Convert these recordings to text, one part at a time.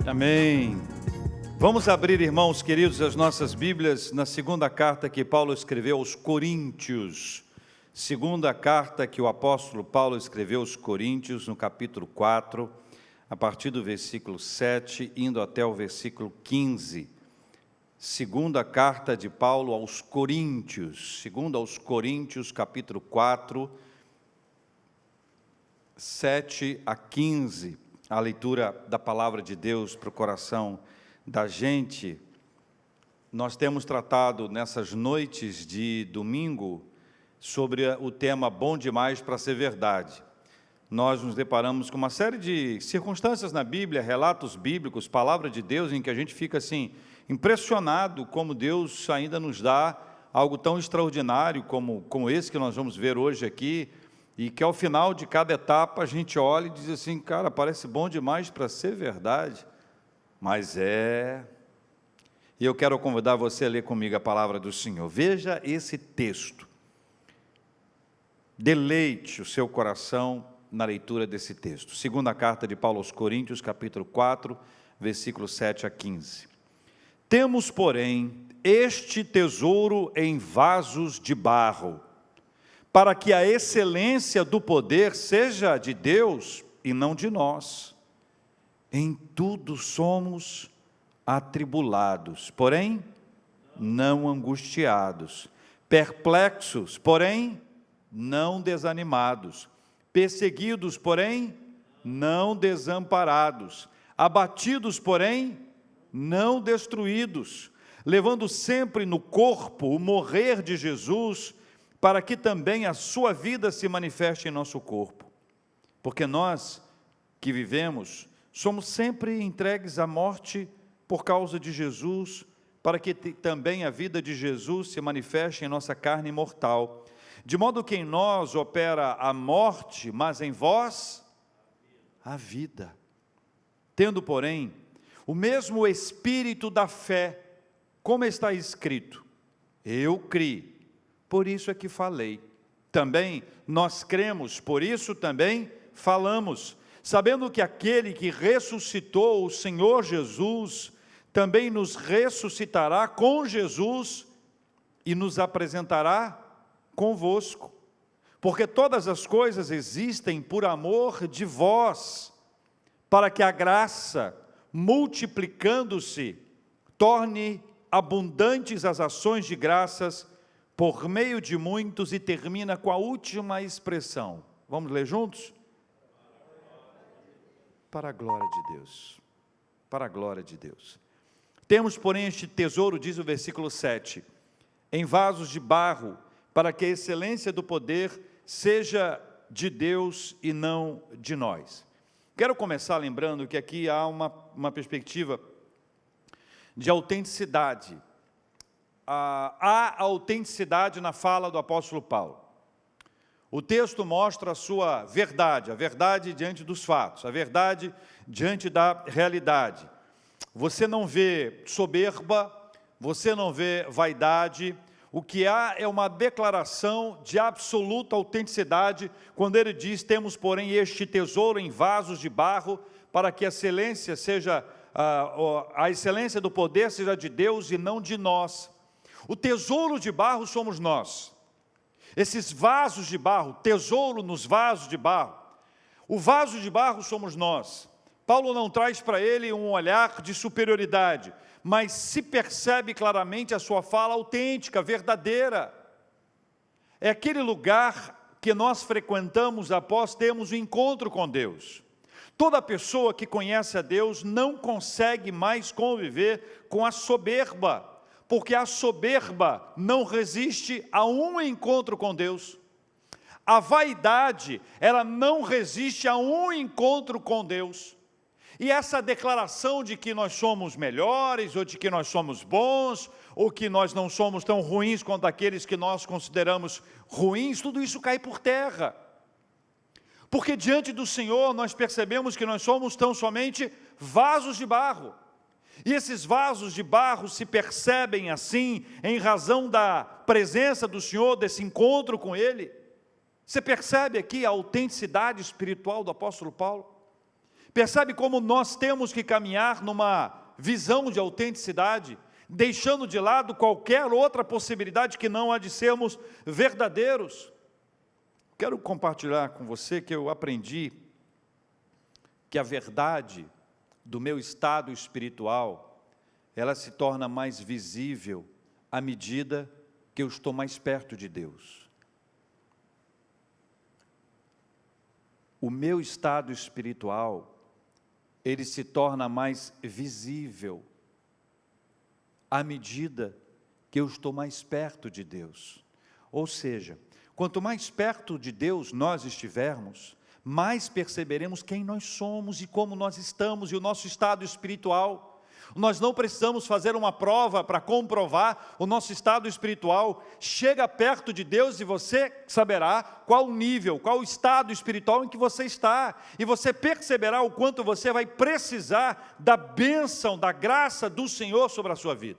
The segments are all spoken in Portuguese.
Amém. Vamos abrir, irmãos queridos, as nossas Bíblias na segunda carta que Paulo escreveu aos Coríntios. Segunda carta que o apóstolo Paulo escreveu aos Coríntios, no capítulo 4, a partir do versículo 7, indo até o versículo 15. Segunda carta de Paulo aos Coríntios, segunda aos Coríntios, capítulo 4, 7 a 15. A leitura da palavra de Deus para o coração da gente. Nós temos tratado nessas noites de domingo sobre o tema bom demais para ser verdade. Nós nos deparamos com uma série de circunstâncias na Bíblia, relatos bíblicos, palavra de Deus, em que a gente fica assim, impressionado como Deus ainda nos dá algo tão extraordinário como esse que nós vamos ver hoje aqui, e que ao final de cada etapa a gente olha e diz assim, cara, parece bom demais para ser verdade, mas é. E eu quero convidar você a ler comigo a palavra do Senhor. Veja esse texto. Deleite o seu coração na leitura desse texto. Segunda carta de Paulo aos Coríntios, capítulo 4, versículos 7 a 15. Temos, porém, este tesouro em vasos de barro, para que a excelência do poder seja de Deus e não de nós. Em tudo somos atribulados, porém não angustiados, perplexos, porém não desanimados, perseguidos, porém não desamparados, abatidos, porém não destruídos, levando sempre no corpo o morrer de Jesus, para que também a sua vida se manifeste em nosso corpo. Porque nós que vivemos, somos sempre entregues à morte por causa de Jesus, para que também a vida de Jesus se manifeste em nossa carne mortal. De modo que em nós opera a morte, mas em vós a vida. Tendo, porém, o mesmo espírito da fé, como está escrito, eu criei, por isso é que falei. Também nós cremos, por isso também falamos, sabendo que aquele que ressuscitou o Senhor Jesus, também nos ressuscitará com Jesus e nos apresentará convosco. Porque todas as coisas existem por amor de vós, para que a graça, multiplicando-se, torne abundantes as ações de graças por meio de muitos, e termina com a última expressão. Vamos ler juntos? Para a glória de Deus. Para a glória de Deus. Temos, porém, este tesouro, diz o versículo 7, em vasos de barro, para que a excelência do poder seja de Deus e não de nós. Quero começar lembrando que aqui há uma perspectiva de autenticidade. Há autenticidade na fala do apóstolo Paulo. O texto mostra a sua verdade, a verdade diante dos fatos, a verdade diante da realidade. Você não vê soberba, você não vê vaidade, o que há é uma declaração de absoluta autenticidade, quando ele diz, temos porém este tesouro em vasos de barro, para que a excelência seja, a excelência do poder seja de Deus e não de nós. O tesouro de barro somos nós. Esses vasos de barro, tesouro nos vasos de barro. O vaso de barro somos nós. Paulo não traz para ele um olhar de superioridade, mas se percebe claramente a sua fala autêntica, verdadeira. É aquele lugar que nós frequentamos após termos um encontro com Deus. Toda pessoa que conhece a Deus não consegue mais conviver com a soberba, porque a soberba não resiste a um encontro com Deus. A vaidade, ela não resiste a um encontro com Deus. E essa declaração de que nós somos melhores, ou de que nós somos bons, ou que nós não somos tão ruins quanto aqueles que nós consideramos ruins, tudo isso cai por terra. Porque diante do Senhor nós percebemos que nós somos tão somente vasos de barro. E esses vasos de barro se percebem assim, em razão da presença do Senhor, desse encontro com Ele. Você percebe aqui a autenticidade espiritual do apóstolo Paulo? Percebe como nós temos que caminhar numa visão de autenticidade, deixando de lado qualquer outra possibilidade que não a de sermos verdadeiros. Quero compartilhar com você que eu aprendi que a verdade do meu estado espiritual, ela se torna mais visível à medida que eu estou mais perto de Deus. O meu estado espiritual, ele se torna mais visível à medida que eu estou mais perto de Deus. Ou seja, quanto mais perto de Deus nós estivermos, mais perceberemos quem nós somos e como nós estamos e o nosso estado espiritual. Nós não precisamos fazer uma prova para comprovar o nosso estado espiritual. Chega perto de Deus e você saberá qual o nível, qual o estado espiritual em que você está. E você perceberá o quanto você vai precisar da bênção, da graça do Senhor sobre a sua vida.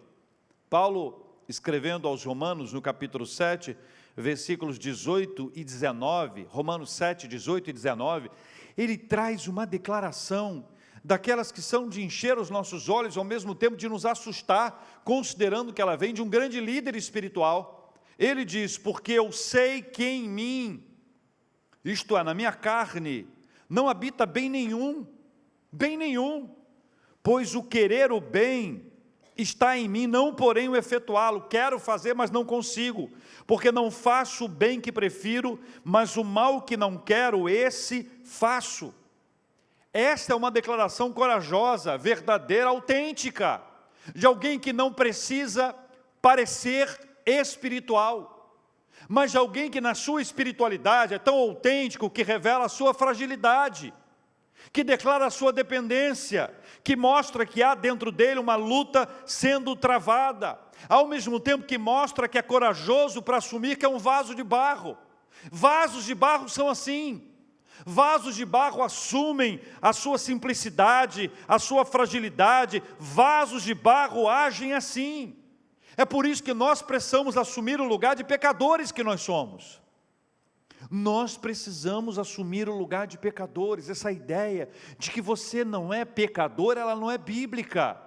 Paulo, escrevendo aos Romanos, no capítulo 7, versículos 18 e 19, Romanos 7, 18 e 19, ele traz uma declaração daquelas que são de encher os nossos olhos, ao mesmo tempo de nos assustar, considerando que ela vem de um grande líder espiritual. Ele diz: porque eu sei que em mim, isto é, na minha carne, não habita bem nenhum, pois o querer o bem está em mim, não porém o efetuá-lo. Quero fazer, mas não consigo, porque não faço o bem que prefiro, mas o mal que não quero, esse faço. Esta é uma declaração corajosa, verdadeira, autêntica, de alguém que não precisa parecer espiritual, mas de alguém que na sua espiritualidade é tão autêntico que revela a sua fragilidade, que declara a sua dependência, que mostra que há dentro dele uma luta sendo travada, ao mesmo tempo que mostra que é corajoso para assumir que é um vaso de barro. Vasos de barro são assim. Vasos de barro assumem a sua simplicidade, a sua fragilidade. Vasos de barro agem assim. É por isso que nós precisamos assumir o lugar de pecadores que nós somos. Nós precisamos assumir o lugar de pecadores. Essa ideia de que você não é pecador, ela não é bíblica.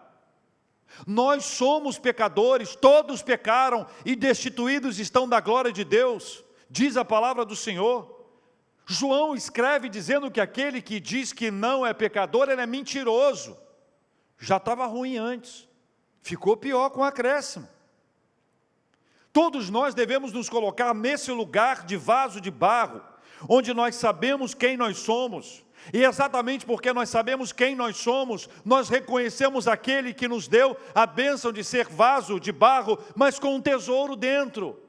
Nós somos pecadores, todos pecaram e destituídos estão da glória de Deus, diz a palavra do Senhor. João escreve dizendo que aquele que diz que não é pecador, ele é mentiroso. Já estava ruim antes, ficou pior com o acréscimo. Todos nós devemos nos colocar nesse lugar de vaso de barro, onde nós sabemos quem nós somos, e exatamente porque nós sabemos quem nós somos, nós reconhecemos aquele que nos deu a bênção de ser vaso de barro, mas com um tesouro dentro.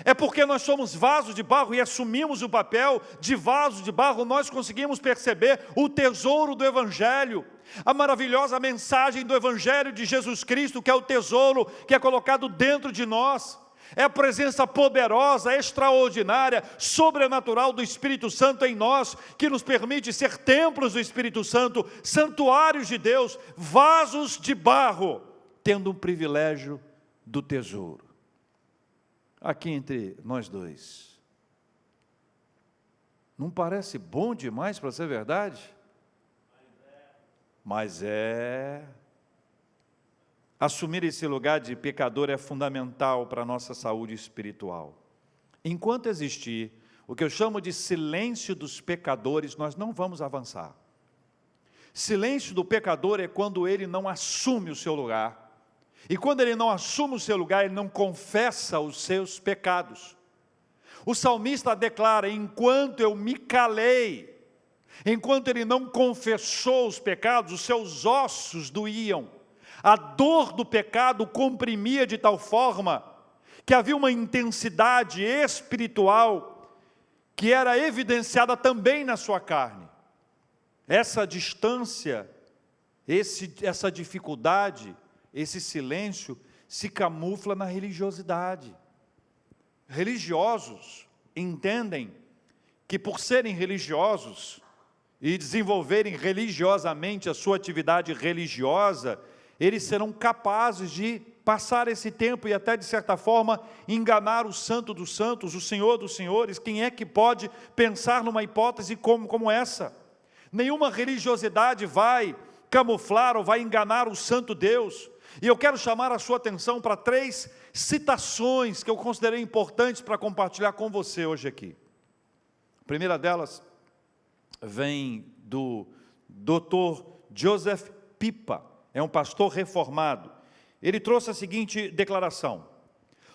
É porque nós somos vasos de barro e assumimos o papel de vaso de barro, nós conseguimos perceber o tesouro do Evangelho, a maravilhosa mensagem do Evangelho de Jesus Cristo, que é o tesouro que é colocado dentro de nós. É a presença poderosa, extraordinária, sobrenatural do Espírito Santo em nós, que nos permite ser templos do Espírito Santo, santuários de Deus, vasos de barro, tendo um privilégio do tesouro. Aqui entre nós dois, não parece bom demais para ser verdade? Mas é. Assumir esse lugar de pecador é fundamental para a nossa saúde espiritual. Enquanto existir o que eu chamo de silêncio dos pecadores, nós não vamos avançar. Silêncio do pecador é quando ele não assume o seu lugar. E quando ele não assume o seu lugar, ele não confessa os seus pecados. O salmista declara: enquanto eu me calei, enquanto ele não confessou os pecados, os seus ossos doíam. A dor do pecado comprimia de tal forma que havia uma intensidade espiritual que era evidenciada também na sua carne. Essa distância, essa dificuldade, esse silêncio se camufla na religiosidade. Religiosos entendem que por serem religiosos e desenvolverem religiosamente a sua atividade religiosa, eles serão capazes de passar esse tempo e até de certa forma enganar o Santo dos Santos, o Senhor dos Senhores. Quem é que pode pensar numa hipótese como essa? Nenhuma religiosidade vai camuflar ou vai enganar o santo Deus. E eu quero chamar a sua atenção para 3 citações que eu considerei importantes para compartilhar com você hoje aqui. A primeira delas vem do Dr. Joseph Pipa, é um pastor reformado. Ele trouxe a seguinte declaração: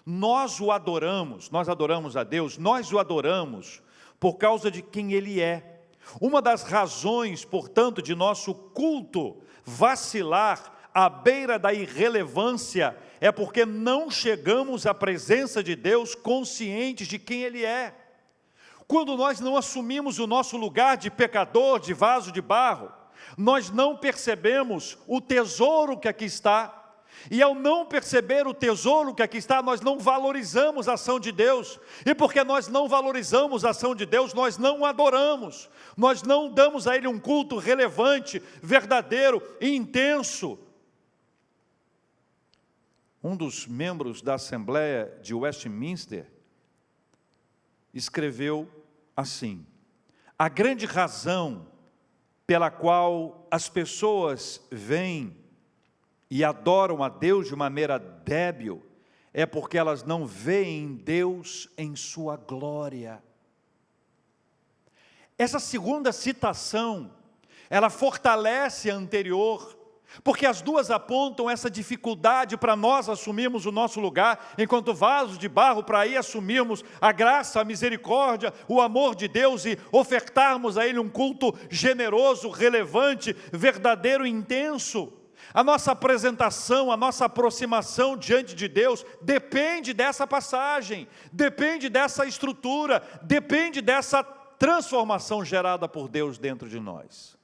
nós adoramos a Deus, nós o adoramos por causa de quem Ele é. Uma das razões, portanto, de nosso culto vacilar à beira da irrelevância é porque não chegamos à presença de Deus conscientes de quem Ele é. Quando nós não assumimos o nosso lugar de pecador, de vaso de barro, nós não percebemos o tesouro que aqui está. E ao não perceber o tesouro que aqui está, nós não valorizamos a ação de Deus. E porque nós não valorizamos a ação de Deus, nós não o adoramos. Nós não damos a Ele um culto relevante, verdadeiro e intenso. Um dos membros da Assembleia de Westminster escreveu assim: a grande razão pela qual as pessoas vêm e adoram a Deus de maneira débil é porque elas não veem Deus em sua glória. Essa segunda citação, ela fortalece a anterior, porque as duas apontam essa dificuldade para nós assumirmos o nosso lugar, enquanto vasos de barro, para aí assumirmos a graça, a misericórdia, o amor de Deus e ofertarmos a Ele um culto generoso, relevante, verdadeiro e intenso. A nossa apresentação, a nossa aproximação diante de Deus depende dessa passagem, depende dessa estrutura, depende dessa transformação gerada por Deus dentro de nós.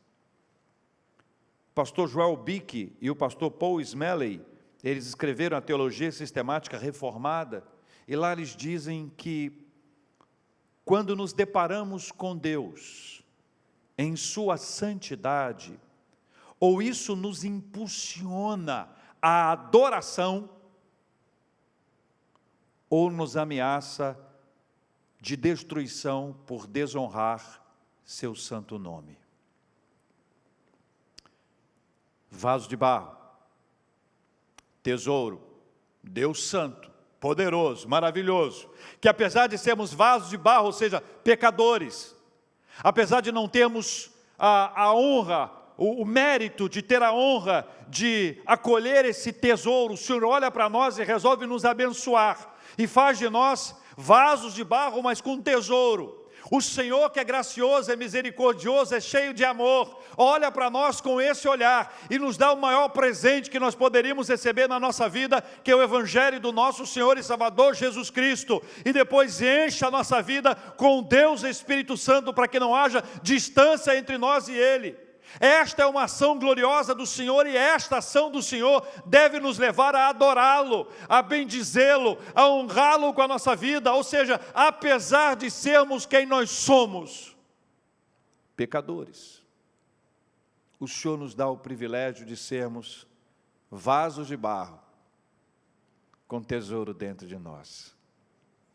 O pastor Joel Bick e o pastor Paul Smalley, eles escreveram a Teologia Sistemática Reformada, e lá eles dizem que quando nos deparamos com Deus em sua santidade, ou isso nos impulsiona à adoração, ou nos ameaça de destruição por desonrar seu santo nome. Vaso de barro, tesouro, Deus santo, poderoso, maravilhoso, que apesar de sermos vasos de barro, ou seja, pecadores, apesar de não termos a honra, o mérito de ter a honra de acolher esse tesouro, o Senhor olha para nós e resolve nos abençoar, e faz de nós vasos de barro, mas com tesouro. O Senhor, que é gracioso, é misericordioso, é cheio de amor, olha para nós com esse olhar e nos dá o maior presente que nós poderíamos receber na nossa vida, que é o Evangelho do nosso Senhor e Salvador Jesus Cristo, e depois enche a nossa vida com Deus Espírito Santo, para que não haja distância entre nós e Ele. Esta é uma ação gloriosa do Senhor, e esta ação do Senhor deve nos levar a adorá-lo, a bendizê-lo, a honrá-lo com a nossa vida. Ou seja, apesar de sermos quem nós somos, pecadores, o Senhor nos dá o privilégio de sermos vasos de barro, com tesouro dentro de nós.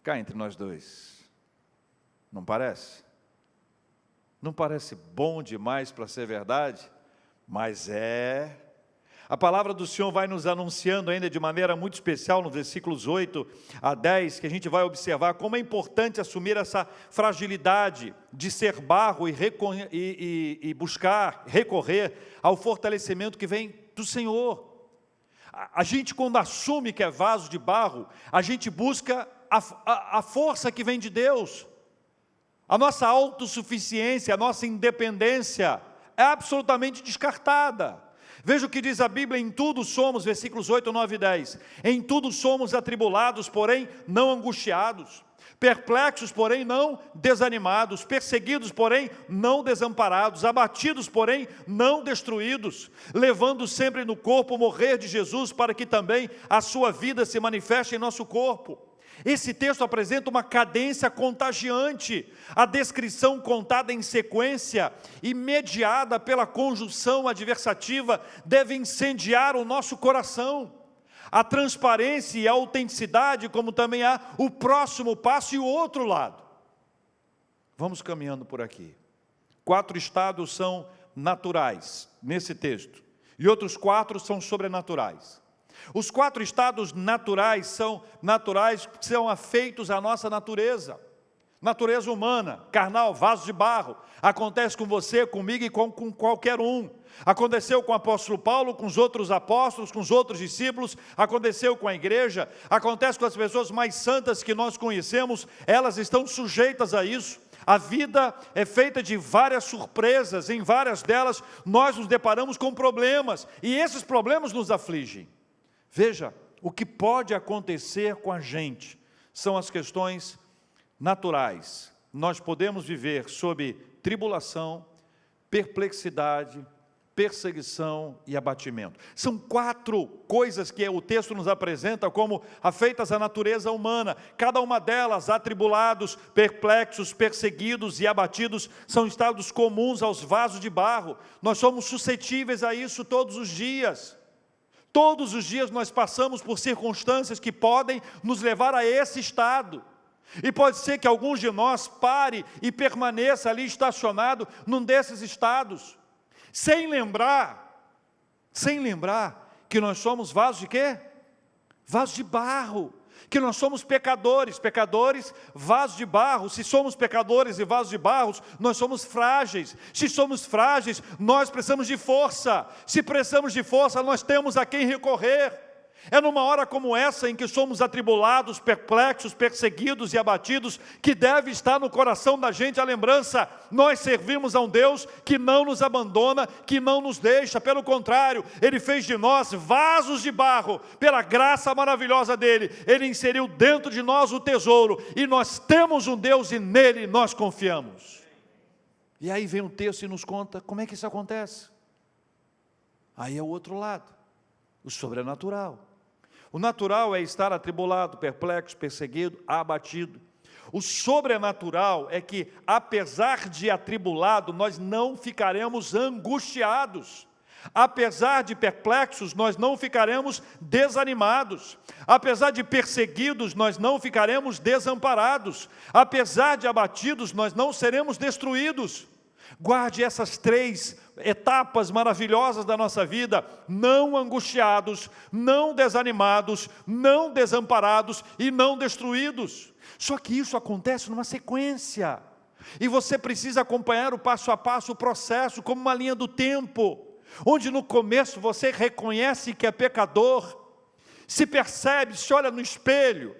Cá entre nós dois, não parece? Não parece bom demais para ser verdade? Mas é. A palavra do Senhor vai nos anunciando ainda de maneira muito especial, nos versículos 8 a 10, que a gente vai observar como é importante assumir essa fragilidade de ser barro e buscar, recorrer ao fortalecimento que vem do Senhor. A gente, quando assume que é vaso de barro, a gente busca a força que vem de Deus. A nossa autossuficiência, a nossa independência é absolutamente descartada. Veja o que diz a Bíblia: em tudo somos, versículos 8, 9 e 10, em tudo somos atribulados, porém não angustiados, perplexos, porém não desanimados, perseguidos, porém não desamparados, abatidos, porém não destruídos, levando sempre no corpo o morrer de Jesus, para que também a sua vida se manifeste em nosso corpo. Esse texto apresenta uma cadência contagiante. A descrição contada em sequência e mediada pela conjunção adversativa deve incendiar o nosso coração. A transparência e a autenticidade, como também há o próximo passo e o outro lado. Vamos caminhando por aqui. 4 estados são naturais, nesse texto, e outros 4 são sobrenaturais. Os 4 estados naturais são afeitos à nossa natureza humana, carnal, vaso de barro. Acontece com você, comigo e com qualquer um. Aconteceu com o apóstolo Paulo, com os outros apóstolos, com os outros discípulos, aconteceu com a igreja, acontece com as pessoas mais santas que nós conhecemos, elas estão sujeitas a isso. A vida é feita de várias surpresas, em várias delas nós nos deparamos com problemas, e esses problemas nos afligem. Veja, o que pode acontecer com a gente são as questões naturais. Nós podemos viver sob tribulação, perplexidade, perseguição e abatimento. São 4 coisas que o texto nos apresenta como afeitas à natureza humana. Cada uma delas, atribulados, perplexos, perseguidos e abatidos, são estados comuns aos vasos de barro. Nós somos suscetíveis a isso todos os dias. Todos os dias nós passamos por circunstâncias que podem nos levar a esse estado. E pode ser que alguns de nós pare e permaneça ali estacionado num desses estados, sem lembrar que nós somos vasos de quê? Vasos de barro, que nós somos pecadores, vasos de barro. Se somos pecadores e vasos de barro, nós somos frágeis. Se somos frágeis, nós precisamos de força. Se precisamos de força, nós temos a quem recorrer. É numa hora como essa, em que somos atribulados, perplexos, perseguidos e abatidos, que deve estar no coração da gente a lembrança: nós servimos a um Deus que não nos abandona, que não nos deixa, pelo contrário, Ele fez de nós vasos de barro, pela graça maravilhosa dEle, Ele inseriu dentro de nós o tesouro, e nós temos um Deus e nele nós confiamos. E aí vem um texto e nos conta como é que isso acontece. Aí é o outro lado, o sobrenatural. O natural é estar atribulado, perplexo, perseguido, abatido. O sobrenatural é que, apesar de atribulado, nós não ficaremos angustiados. Apesar de perplexos, nós não ficaremos desanimados. Apesar de perseguidos, nós não ficaremos desamparados. Apesar de abatidos, nós não seremos destruídos. Guarde essas 3 etapas maravilhosas da nossa vida: não angustiados, não desanimados, não desamparados e não destruídos. Só que isso acontece numa sequência, e você precisa acompanhar o passo a passo, o processo, como uma linha do tempo, onde no começo você reconhece que é pecador, se percebe, se olha no espelho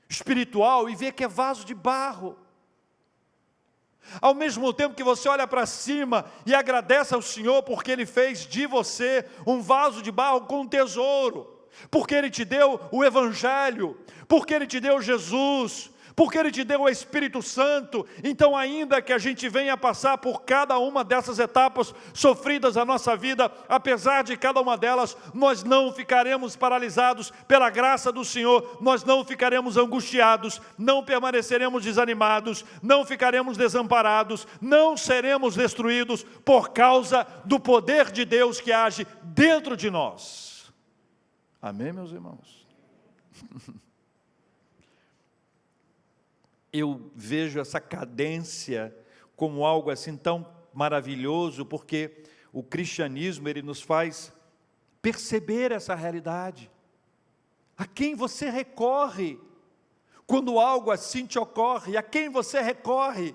espiritual e vê que é vaso de barro. Ao mesmo tempo que você olha para cima e agradece ao Senhor porque Ele fez de você um vaso de barro com tesouro, porque Ele te deu o Evangelho, porque Ele te deu Jesus, porque Ele te deu o Espírito Santo. Então, ainda que a gente venha passar por cada uma dessas etapas sofridas na nossa vida, apesar de cada uma delas, nós não ficaremos paralisados pela graça do Senhor, nós não ficaremos angustiados, não permaneceremos desanimados, não ficaremos desamparados, não seremos destruídos por causa do poder de Deus que age dentro de nós. Amém, meus irmãos? Eu vejo essa cadência como algo assim tão maravilhoso, porque o cristianismo, ele nos faz perceber essa realidade. A quem você recorre quando algo assim te ocorre? A quem você recorre?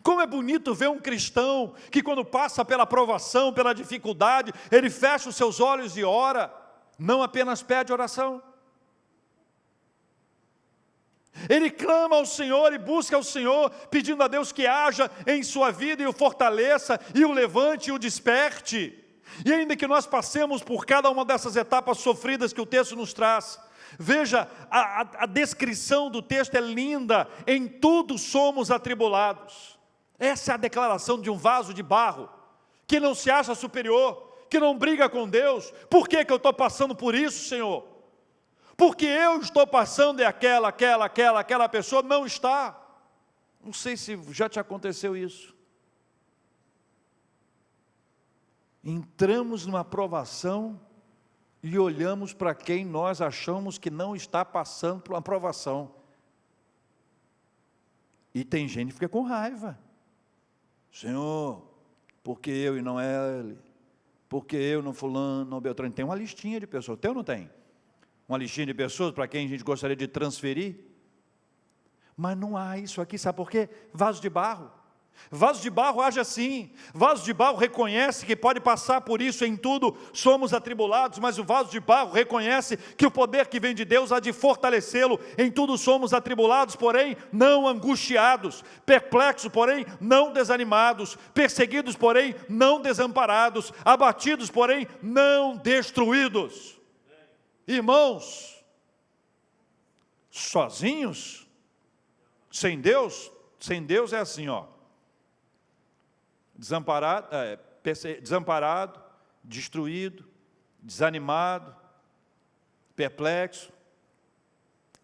Como é bonito ver um cristão que, quando passa pela provação, pela dificuldade, ele fecha os seus olhos e ora, não apenas pede oração. Ele clama ao Senhor e busca ao Senhor, pedindo a Deus que haja em sua vida e o fortaleça, e o levante e o desperte. E ainda que nós passemos por cada uma dessas etapas sofridas que o texto nos traz, veja, a descrição do texto é linda: em tudo somos atribulados. Essa é a declaração de um vaso de barro, que não se acha superior, que não briga com Deus. Por que eu estou passando por isso, Senhor? Porque eu estou passando e aquela pessoa não está. Não sei se já te aconteceu isso. Entramos numa provação e olhamos para quem nós achamos que não está passando por uma provação. E tem gente que fica com raiva. Senhor, por que eu e não ele? Por que eu, não fulano, não Beltrano? Tem uma listinha de pessoas, tem ou não tem? Uma listinha de pessoas para quem a gente gostaria de transferir? Mas não há isso aqui, sabe por quê? Vaso de barro. Vaso de barro age assim. Vaso de barro reconhece que pode passar por isso, em tudo somos atribulados, mas o vaso de barro reconhece que o poder que vem de Deus há de fortalecê-lo. Em tudo somos atribulados, porém não angustiados, perplexos, porém não desanimados, perseguidos, porém não desamparados, abatidos, porém não destruídos. Irmãos, sozinhos, sem Deus é assim, ó. Desamparado, destruído, desanimado, perplexo.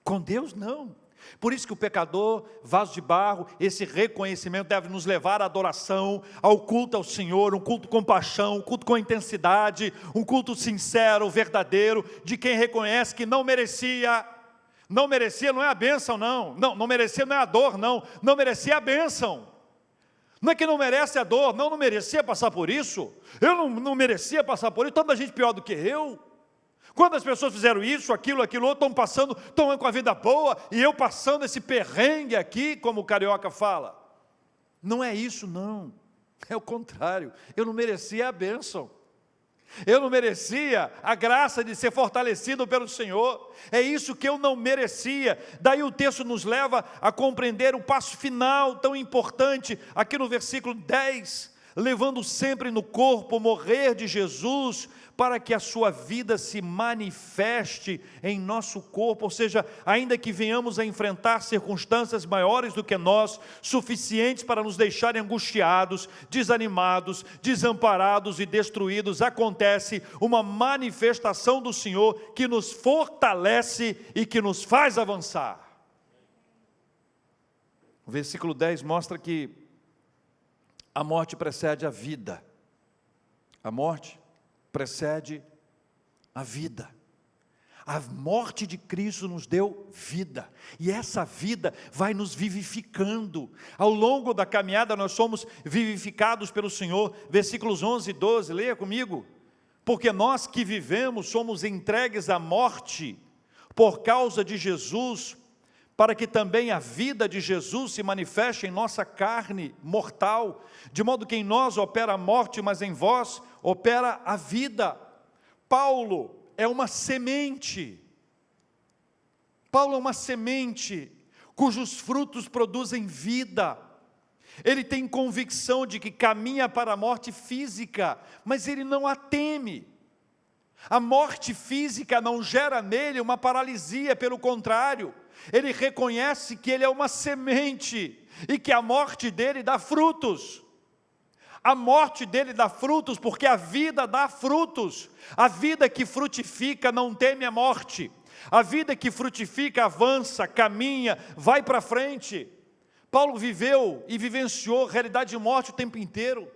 Com Deus não. Por isso que o pecador, vaso de barro, esse reconhecimento deve nos levar à adoração, ao culto ao Senhor, um culto com paixão, um culto com intensidade, um culto sincero, verdadeiro, de quem reconhece que não merecia. Não merecia não é a bênção, não merecia não é a dor, não merecia a bênção. Não é que não merece a dor, não merecia passar por isso, eu não merecia passar por isso, tanta gente pior do que eu. Quantas pessoas fizeram isso, aquilo outro, estão com a vida boa, e eu passando esse perrengue aqui, como o carioca fala. Não é isso não, é o contrário, eu não merecia a bênção. Eu não merecia a graça de ser fortalecido pelo Senhor, é isso que eu não merecia. Daí o texto nos leva a compreender o passo final tão importante, aqui no versículo 10, levando sempre no corpo o morrer de Jesus, para que a sua vida se manifeste em nosso corpo, ou seja, ainda que venhamos a enfrentar circunstâncias maiores do que nós, suficientes para nos deixarem angustiados, desanimados, desamparados e destruídos, acontece uma manifestação do Senhor que nos fortalece e que nos faz avançar. O versículo 10 mostra que a morte precede a vida. A morte precede a vida. A morte de Cristo nos deu vida, e essa vida vai nos vivificando. Ao longo da caminhada nós somos vivificados pelo Senhor. Versículos 11 e 12, leia comigo. Porque nós que vivemos somos entregues à morte por causa de Jesus, para que também a vida de Jesus se manifeste em nossa carne mortal, de modo que em nós opera a morte, mas em vós opera a vida. Paulo é uma semente. Paulo é uma semente cujos frutos produzem vida. Ele tem convicção de que caminha para a morte física, mas ele não a teme. A morte física não gera nele uma paralisia, pelo contrário, ele reconhece que ele é uma semente e que a morte dele dá frutos. A morte dele dá frutos porque a vida dá frutos. A vida que frutifica não teme a morte. A vida que frutifica avança, caminha, vai para frente. Paulo viveu e vivenciou realidade de morte o tempo inteiro.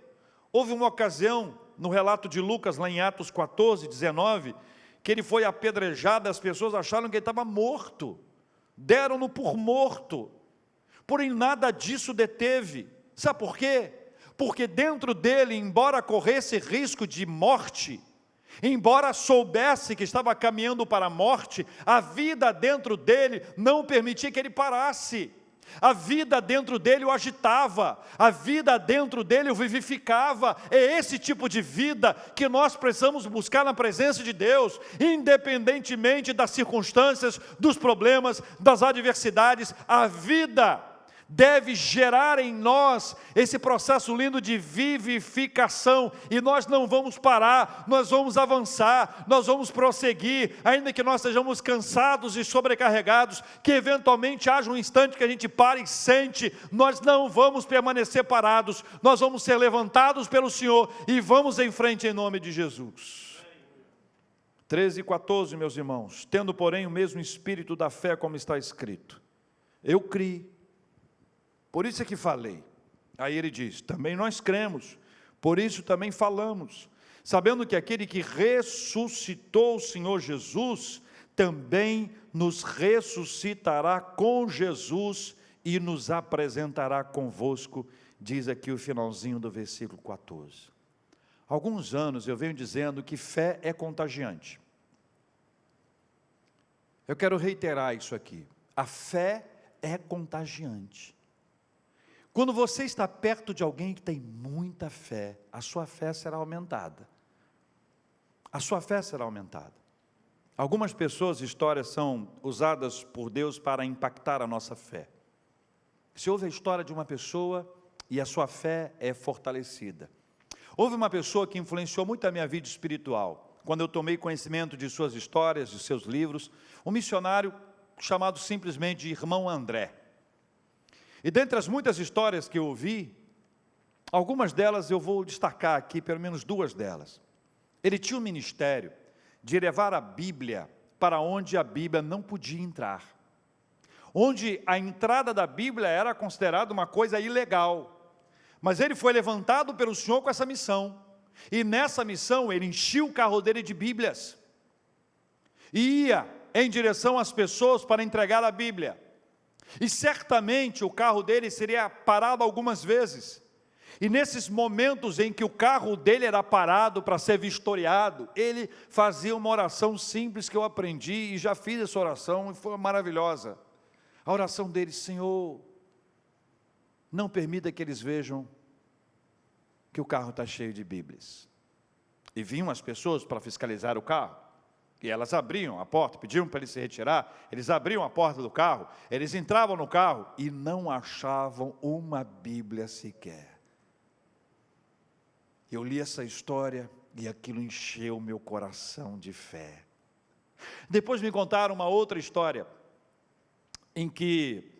Houve uma ocasião, no relato de Lucas, lá em Atos 14, 19, que ele foi apedrejado, as pessoas acharam que ele estava morto. Deram-no por morto, porém nada disso deteve. Sabe por quê? Porque dentro dele, embora corresse risco de morte, embora soubesse que estava caminhando para a morte, a vida dentro dele não permitia que ele parasse. A vida dentro dele o agitava, a vida dentro dele o vivificava. É esse tipo de vida que nós precisamos buscar na presença de Deus, independentemente das circunstâncias, dos problemas, das adversidades. A vida deve gerar em nós esse processo lindo de vivificação, e nós não vamos parar, nós vamos avançar, nós vamos prosseguir, ainda que nós estejamos cansados e sobrecarregados, que eventualmente haja um instante que a gente pare e sente, nós não vamos permanecer parados, nós vamos ser levantados pelo Senhor e vamos em frente em nome de Jesus. 13 e 14, meus irmãos, tendo porém o mesmo espírito da fé, como está escrito, eu criei, por isso é que falei. Aí ele diz, também nós cremos, por isso também falamos, sabendo que aquele que ressuscitou o Senhor Jesus, também nos ressuscitará com Jesus e nos apresentará convosco. diz aqui o finalzinho do versículo 14. Há alguns anos eu venho dizendo que fé é contagiante. Eu quero reiterar isso aqui. A fé é contagiante. Quando você está perto de alguém que tem muita fé, a sua fé será aumentada. A sua fé será aumentada. Algumas pessoas, histórias são usadas por Deus para impactar a nossa fé. Se ouve a história de uma pessoa e a sua fé é fortalecida. Houve uma pessoa que influenciou muito a minha vida espiritual. Quando eu tomei conhecimento de suas histórias, de seus livros, um missionário chamado simplesmente de Irmão André. E dentre as muitas histórias que eu ouvi, algumas delas eu vou destacar aqui, pelo menos duas delas. Ele tinha um ministério de levar a Bíblia para onde a Bíblia não podia entrar. Onde a entrada da Bíblia era considerada uma coisa ilegal. Mas ele foi levantado pelo Senhor com essa missão. E nessa missão ele enchia o carro dele de Bíblias. E ia em direção às pessoas para entregar a Bíblia. E certamente o carro dele seria parado algumas vezes. E nesses momentos em que o carro dele era parado para ser vistoriado, ele fazia uma oração simples que eu aprendi e já fiz essa oração e foi maravilhosa. A oração dele: Senhor, não permita que eles vejam que o carro está cheio de Bíblias. E vinham as pessoas para fiscalizar o carro, e elas abriam a porta, pediam para ele se retirar, eles abriam a porta do carro, eles entravam no carro e não achavam uma Bíblia sequer. Eu li essa história e aquilo encheu meu coração de fé. Depois me contaram uma outra história, em que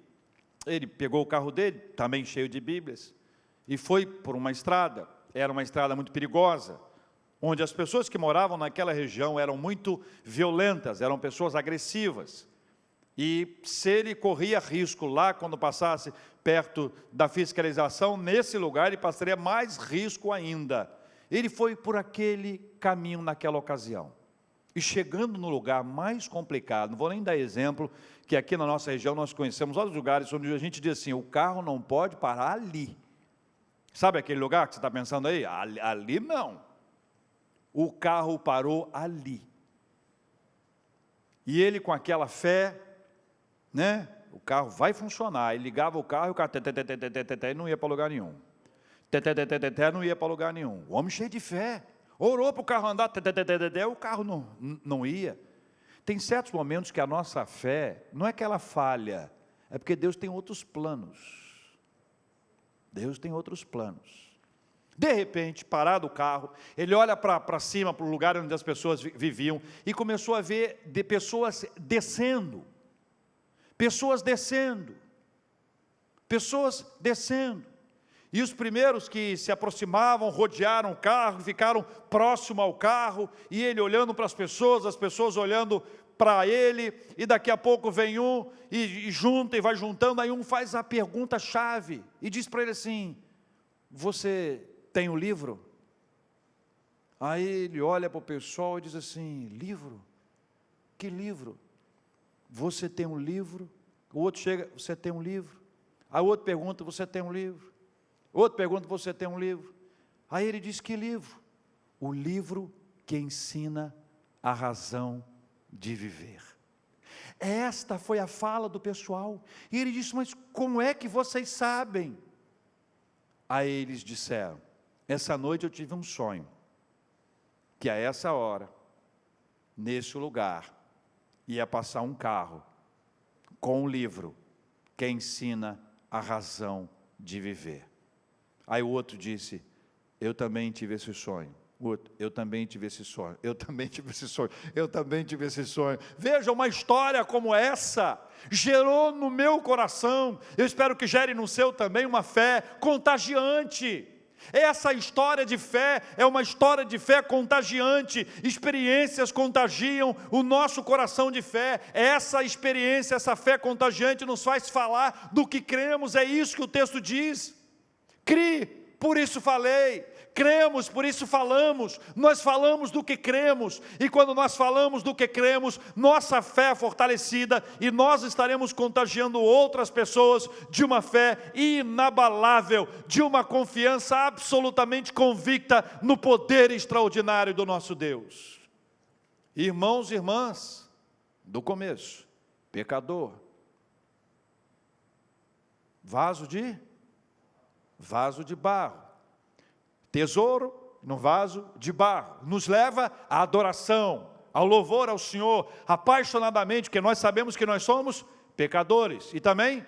ele pegou o carro dele, também cheio de Bíblias, e foi por uma estrada. Era uma estrada muito perigosa, onde as pessoas que moravam naquela região eram muito violentas, eram pessoas agressivas. E se ele corria risco lá, quando passasse perto da fiscalização, nesse lugar ele passaria mais risco ainda. Ele foi por aquele caminho naquela ocasião. E chegando no lugar mais complicado, não vou nem dar exemplo, que aqui na nossa região nós conhecemos vários lugares onde a gente diz assim: o carro não pode parar ali. Sabe aquele lugar que você está pensando aí? Ali não. O carro parou ali. E ele, com aquela fé, né? O carro vai funcionar. Ele ligava o carro e o carro não ia para lugar nenhum. Não ia para lugar nenhum. O homem cheio de fé. Orou para o carro andar, o carro não ia. Tem certos momentos que a nossa fé, não é que ela falha, é porque Deus tem outros planos. Deus tem outros planos. De repente, parado o carro, ele olha para cima, para o lugar onde as pessoas viviam, e começou a ver de pessoas descendo. Pessoas descendo. Pessoas descendo. E os primeiros que se aproximavam, rodearam o carro, ficaram próximo ao carro, e ele olhando para as pessoas olhando para ele, e daqui a pouco vem um, e junta, e vai juntando, aí um faz a pergunta-chave, e diz para ele assim: você tem um livro? Aí ele olha para o pessoal e diz assim: livro? Que livro? Você tem um livro? O outro chega: você tem um livro? Aí o outro pergunta: você tem um livro? Outro pergunta: você tem um livro? Aí ele diz: que livro? O livro que ensina a razão de viver. Esta foi a fala do pessoal. E ele disse: mas como é que vocês sabem? Aí eles disseram: essa noite eu tive um sonho, que a essa hora, nesse lugar, ia passar um carro com um livro que ensina a razão de viver. Aí o outro disse: eu também tive esse sonho. O outro: eu também tive esse sonho. Eu também tive esse sonho. Eu também tive esse sonho. Veja, uma história como essa gerou no meu coração, eu espero que gere no seu também, uma fé contagiante. Essa história de fé é uma história de fé contagiante. Experiências contagiam o nosso coração de fé. Essa experiência, essa fé contagiante nos faz falar do que cremos. É isso que o texto diz. Crie, por isso falei. cremos, por isso falamos. Nós falamos do que cremos, e quando nós falamos do que cremos, nossa fé é fortalecida, e nós estaremos contagiando outras pessoas de uma fé inabalável, de uma confiança absolutamente convicta no poder extraordinário do nosso Deus. Irmãos e irmãs, do começo, pecador, vaso de barro, tesouro no vaso de barro, nos leva à adoração, ao louvor ao Senhor, apaixonadamente, porque nós sabemos que nós somos pecadores, e também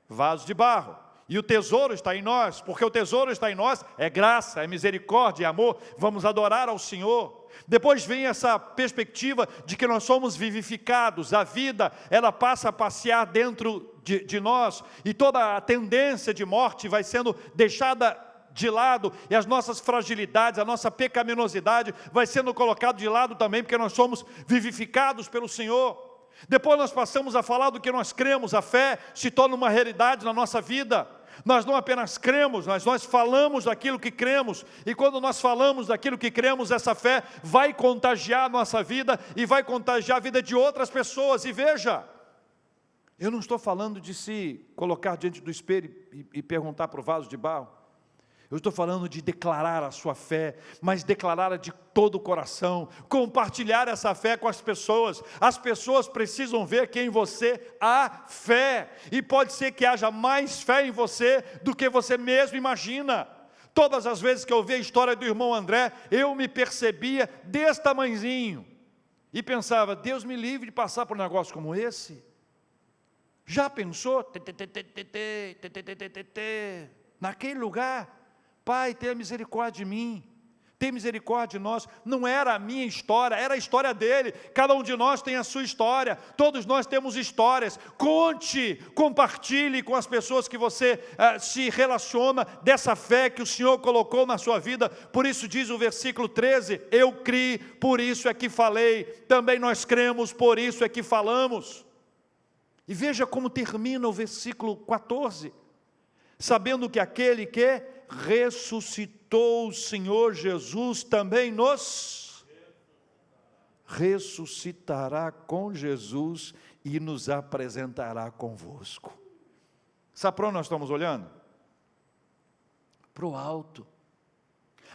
vaso de barro, e o tesouro está em nós, porque o tesouro está em nós, é graça, é misericórdia, é amor, vamos adorar ao Senhor. Depois vem essa perspectiva de que nós somos vivificados, a vida, ela passa a passear dentro de nós, e toda a tendência de morte vai sendo deixada de lado, e as nossas fragilidades, a nossa pecaminosidade vai sendo colocado de lado também, porque nós somos vivificados pelo Senhor. Depois nós passamos a falar do que nós cremos, a fé se torna uma realidade na nossa vida. Nós não apenas cremos, mas nós falamos daquilo que cremos, e quando nós falamos daquilo que cremos, essa fé vai contagiar a nossa vida, e vai contagiar a vida de outras pessoas. E veja, eu não estou falando de se colocar diante do espelho e perguntar para o vaso de barro. Eu estou falando de declarar a sua fé, mas declará-la de todo o coração, compartilhar essa fé com as pessoas. As pessoas precisam ver que em você há fé, e pode ser que haja mais fé em você do que você mesmo imagina. Todas as vezes que eu vi a história do irmão André, eu me percebia desse tamanzinho, e pensava, Deus me livre de passar por um negócio como esse. Já pensou? Naquele lugar, Pai, tenha misericórdia de mim, tem misericórdia de nós. Não era a minha história, era a história dele. Cada um de nós tem a sua história, todos nós temos histórias. Conte, compartilhe com as pessoas que você se relaciona, dessa fé que o Senhor colocou na sua vida. Por isso diz o versículo 13, eu criei, por isso é que falei, também nós cremos, por isso é que falamos. E veja como termina o versículo 14, sabendo que aquele que ressuscitou o Senhor Jesus também nos ressuscitará com Jesus e nos apresentará convosco. Sabe para onde nós estamos olhando? Para o alto.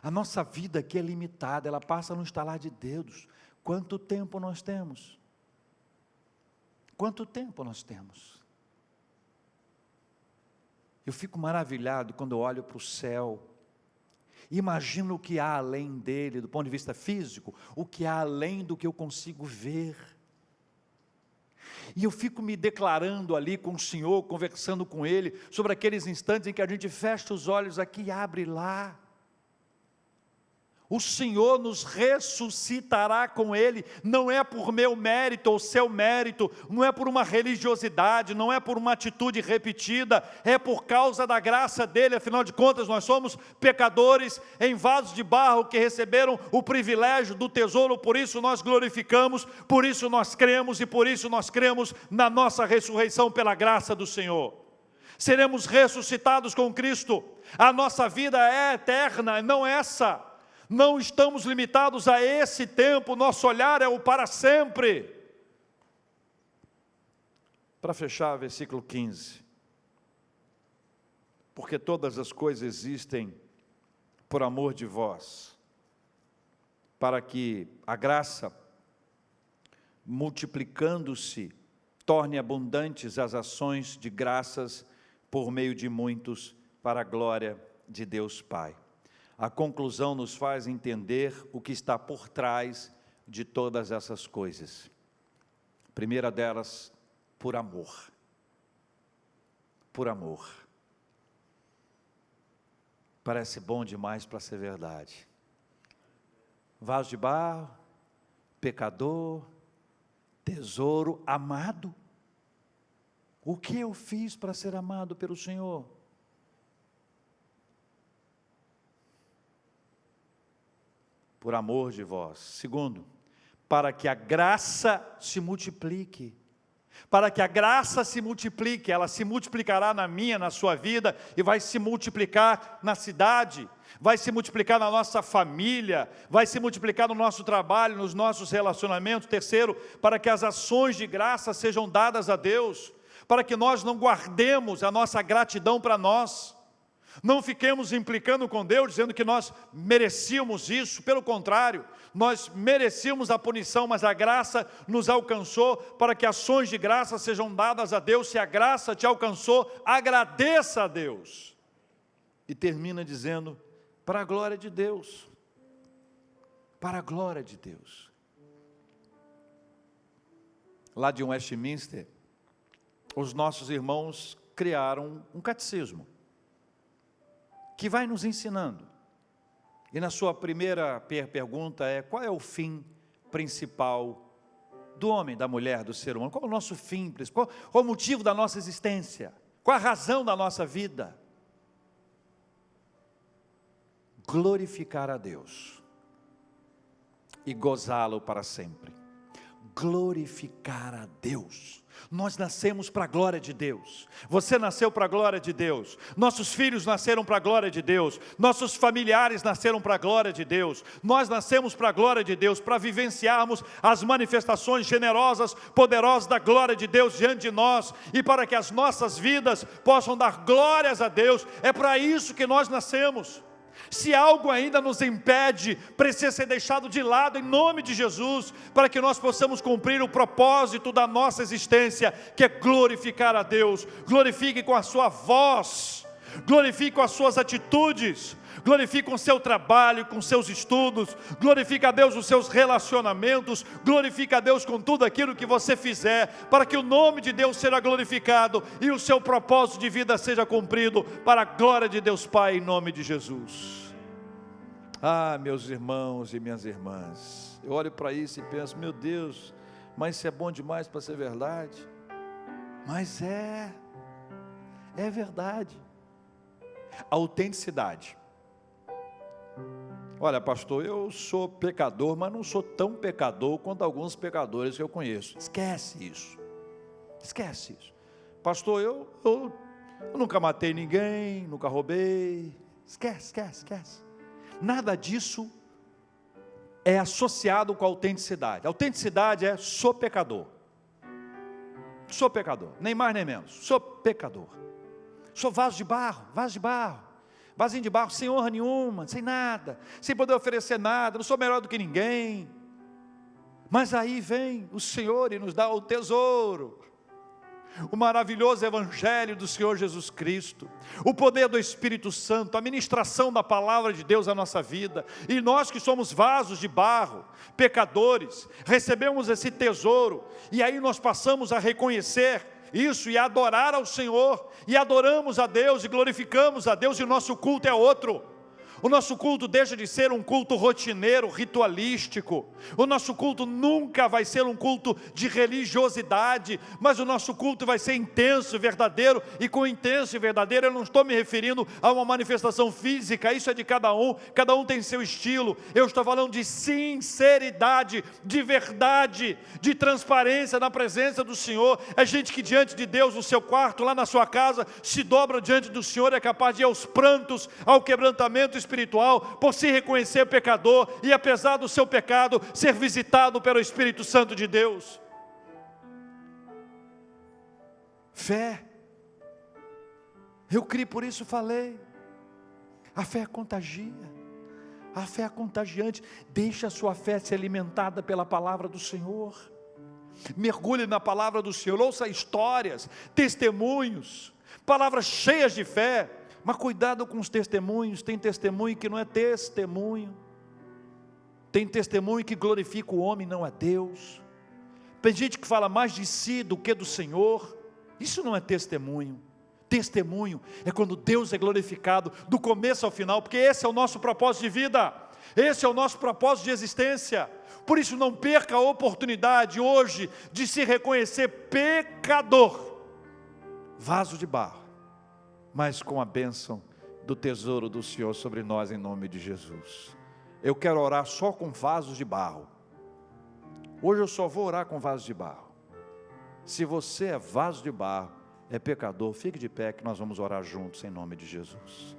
A nossa vida aqui é limitada, ela passa no estalar de dedos. Quanto tempo nós temos? Quanto tempo nós temos? Eu fico maravilhado quando eu olho para o céu, imagino o que há além dele, do ponto de vista físico, o que há além do que eu consigo ver. E eu fico me declarando ali com o Senhor, conversando com Ele, sobre aqueles instantes em que a gente fecha os olhos aqui e abre lá. O Senhor nos ressuscitará com Ele, não é por meu mérito ou seu mérito, não é por uma religiosidade, não é por uma atitude repetida, é por causa da graça dEle. Afinal de contas, nós somos pecadores em vasos de barro que receberam o privilégio do tesouro, por isso nós glorificamos, por isso nós cremos, e por isso nós cremos na nossa ressurreição pela graça do Senhor. Seremos ressuscitados com Cristo, a nossa vida é eterna, não essa. Não estamos limitados a esse tempo, nosso olhar é o para sempre. Para fechar, versículo 15. Porque todas as coisas existem por amor de vós, para que a graça, multiplicando-se, torne abundantes as ações de graças por meio de muitos, para a glória de Deus Pai. A conclusão nos faz entender o que está por trás de todas essas coisas. Primeira delas, por amor. Por amor. Parece bom demais para ser verdade. Vaso de barro, pecador, tesouro amado. O que eu fiz para ser amado pelo Senhor? Por amor de vós. Segundo, para que a graça se multiplique. para que a graça se multiplique. Ela se multiplicará na minha, na sua vida, e vai se multiplicar na cidade, vai se multiplicar na nossa família, vai se multiplicar no nosso trabalho, nos nossos relacionamentos. Terceiro, para que as ações de graça sejam dadas a Deus, para que nós não guardemos a nossa gratidão para nós, não fiquemos implicando com Deus, dizendo que nós merecíamos isso. Pelo contrário, nós merecíamos a punição, mas a graça nos alcançou, para que ações de graça sejam dadas a Deus. Se a graça te alcançou, agradeça a Deus. E termina dizendo, para a glória de Deus, para a glória de Deus. Lá de Westminster, os nossos irmãos criaram um catecismo, que vai nos ensinando. E na sua primeira pergunta é, qual é o fim principal do homem, da mulher, do ser humano? Qual é o nosso fim principal? Qual é o motivo da nossa existência? Qual é a razão da nossa vida? Glorificar a Deus e gozá-lo para sempre. Glorificar a Deus. Nós nascemos para a glória de Deus. Você nasceu para a glória de Deus. Nossos filhos nasceram para a glória de Deus. Nossos familiares nasceram para a glória de Deus. Nós nascemos para a glória de Deus, para vivenciarmos as manifestações generosas, poderosas da glória de Deus diante de nós, e para que as nossas vidas possam dar glórias a Deus. É para isso que nós nascemos. Se algo ainda nos impede, precisa ser deixado de lado em nome de Jesus, para que nós possamos cumprir o propósito da nossa existência, que é glorificar a Deus. Glorifique com a sua voz, glorifique com as suas atitudes, glorifique com o seu trabalho, com seus estudos, glorifique a Deus nos seus relacionamentos, glorifique a Deus com tudo aquilo que você fizer, para que o nome de Deus seja glorificado e o seu propósito de vida seja cumprido, para a glória de Deus Pai, em nome de Jesus. Ah, meus irmãos e minhas irmãs, eu olho para isso e penso, meu Deus, mas isso é bom demais para ser verdade. Mas é verdade. A autenticidade. Olha, pastor, eu sou pecador, mas não sou tão pecador quanto alguns pecadores que eu conheço. Esquece isso. Esquece isso. Pastor, eu nunca matei ninguém, nunca roubei. Esquece. Nada disso é associado com a autenticidade. A autenticidade é, sou pecador. Sou pecador, nem mais nem menos. Sou pecador. Sou vaso de barro. Vasinho de barro, sem honra nenhuma, sem nada, sem poder oferecer nada, não sou melhor do que ninguém. Mas aí vem o Senhor e nos dá o tesouro, o maravilhoso evangelho do Senhor Jesus Cristo, o poder do Espírito Santo, a ministração da palavra de Deus à nossa vida. E nós que somos vasos de barro, pecadores, recebemos esse tesouro, e aí nós passamos a reconhecer isso e adorar ao Senhor, e adoramos a Deus e glorificamos a Deus, e o nosso culto é outro. O nosso culto deixa de ser um culto rotineiro, ritualístico. O nosso culto nunca vai ser um culto de religiosidade, mas o nosso culto vai ser intenso, verdadeiro. E com intenso e verdadeiro eu não estou me referindo a uma manifestação física, isso é de cada um tem seu estilo. Eu estou falando de sinceridade, de verdade, de transparência na presença do Senhor. É gente que diante de Deus, no seu quarto, lá na sua casa, se dobra diante do Senhor, é capaz de ir aos prantos, ao quebrantamento espiritual, por se reconhecer pecador, e apesar do seu pecado, ser visitado pelo Espírito Santo de Deus. Fé, eu criei, por isso falei, a fé contagia, a fé é contagiante. Deixe a sua fé ser alimentada pela palavra do Senhor, mergulhe na palavra do Senhor, ouça histórias, testemunhos, palavras cheias de fé. Mas cuidado com os testemunhos. Tem testemunho que não é testemunho, tem testemunho que glorifica o homem, não é Deus. Tem gente que fala mais de si do que do Senhor. Isso não é testemunho. Testemunho é quando Deus é glorificado do começo ao final, porque esse é o nosso propósito de vida, esse é o nosso propósito de existência. Por isso não perca a oportunidade hoje de se reconhecer pecador, vaso de barro, mas com a bênção do tesouro do Senhor sobre nós, em nome de Jesus. Eu quero orar só com vasos de barro. Hoje eu só vou orar com vasos de barro. Se você é vaso de barro, é pecador, fique de pé que nós vamos orar juntos em nome de Jesus.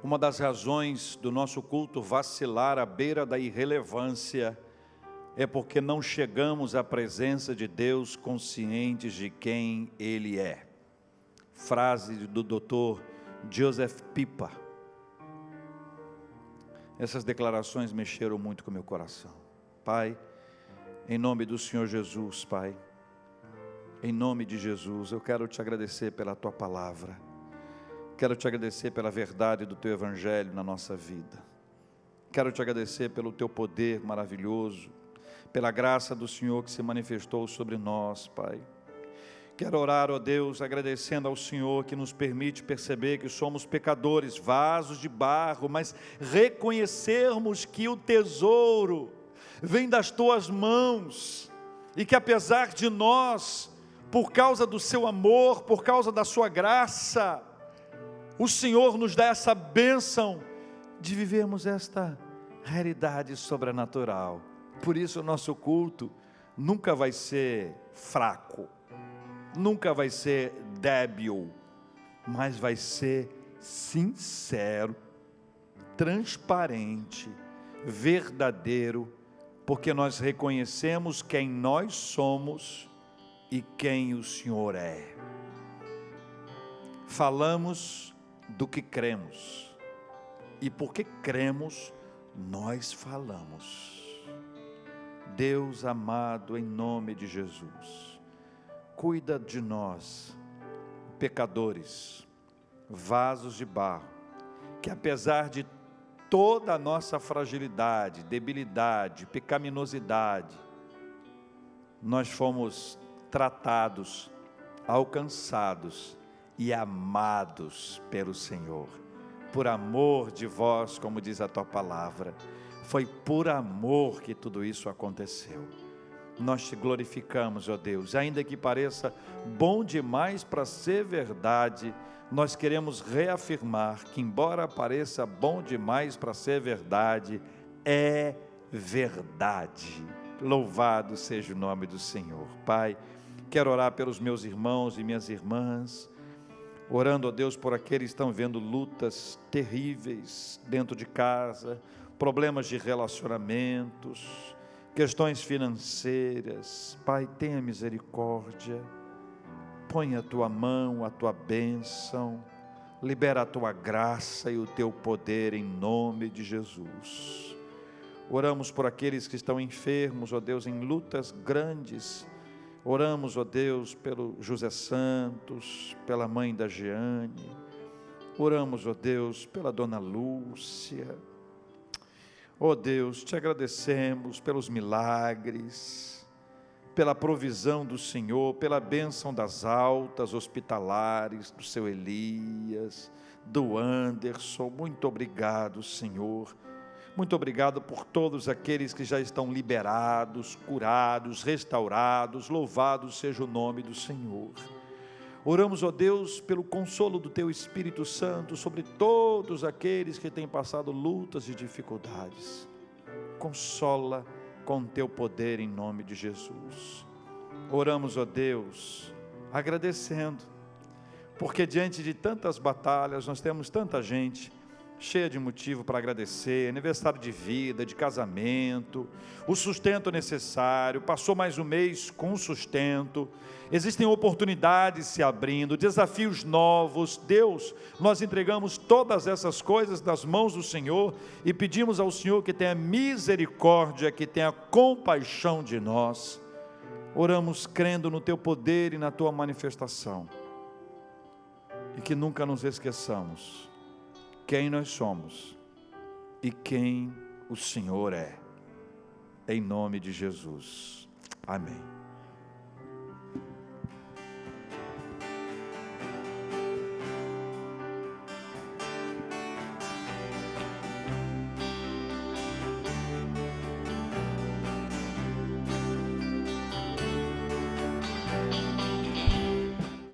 Uma das razões do nosso culto vacilar à beira da irrelevância é porque não chegamos à presença de Deus conscientes de quem Ele é. Frase do Dr. Joseph Pippa. Essas declarações mexeram muito com o meu coração. Pai, em nome do Senhor Jesus, Pai, em nome de Jesus, eu quero te agradecer pela Tua palavra. Quero te agradecer pela verdade do Teu Evangelho na nossa vida. Quero te agradecer pelo Teu poder maravilhoso, pela graça do Senhor que se manifestou sobre nós, Pai. Quero orar, ó Deus, agradecendo ao Senhor que nos permite perceber que somos pecadores, vasos de barro, mas reconhecermos que o tesouro vem das Tuas mãos e que apesar de nós, por causa do Seu amor, por causa da Sua graça, o Senhor nos dá essa bênção de vivermos esta realidade sobrenatural. Por isso o nosso culto nunca vai ser fraco, nunca vai ser débil, mas vai ser sincero, transparente, verdadeiro, porque nós reconhecemos quem nós somos e quem o Senhor é. Falamos do que cremos, e porque cremos, nós falamos. Deus amado, em nome de Jesus, cuida de nós, pecadores, vasos de barro, que apesar de toda a nossa fragilidade, debilidade, pecaminosidade, nós fomos tratados, alcançados e amados pelo Senhor, por amor de vós, como diz a Tua palavra. Foi por amor que tudo isso aconteceu. Nós te glorificamos, ó Deus, ainda que pareça bom demais para ser verdade, nós queremos reafirmar que, embora pareça bom demais para ser verdade, é verdade. Louvado seja o nome do Senhor. Pai, quero orar pelos meus irmãos e minhas irmãs, orando, ó Deus, por aqueles que estão vendo lutas terríveis dentro de casa, problemas de relacionamentos, questões financeiras. Pai, tenha misericórdia, põe a Tua mão, a Tua bênção, libera a Tua graça e o Teu poder em nome de Jesus. Oramos por aqueles que estão enfermos, ó Deus, em lutas grandes. Oramos, ó Deus, pelo José Santos, pela mãe da Jeane. Oramos, ó Deus, pela dona Lúcia. Ó Deus, te agradecemos pelos milagres, pela provisão do Senhor, pela bênção das altas hospitalares, do seu Elias, do Anderson. Muito obrigado, Senhor. Muito obrigado por todos aqueles que já estão liberados, curados, restaurados. Louvado seja o nome do Senhor. Oramos, ó Deus, pelo consolo do Teu Espírito Santo sobre todos aqueles que têm passado lutas e dificuldades. Consola com Teu poder em nome de Jesus. Oramos, ó Deus, agradecendo, porque diante de tantas batalhas, nós temos tanta gente cheia de motivo para agradecer, aniversário de vida, de casamento, o sustento necessário, passou mais um mês com sustento, existem oportunidades se abrindo, desafios novos. Deus, nós entregamos todas essas coisas nas mãos do Senhor e pedimos ao Senhor que tenha misericórdia, que tenha compaixão de nós. Oramos crendo no Teu poder e na Tua manifestação, e que nunca nos esqueçamos quem nós somos e quem o Senhor é, em nome de Jesus, amém.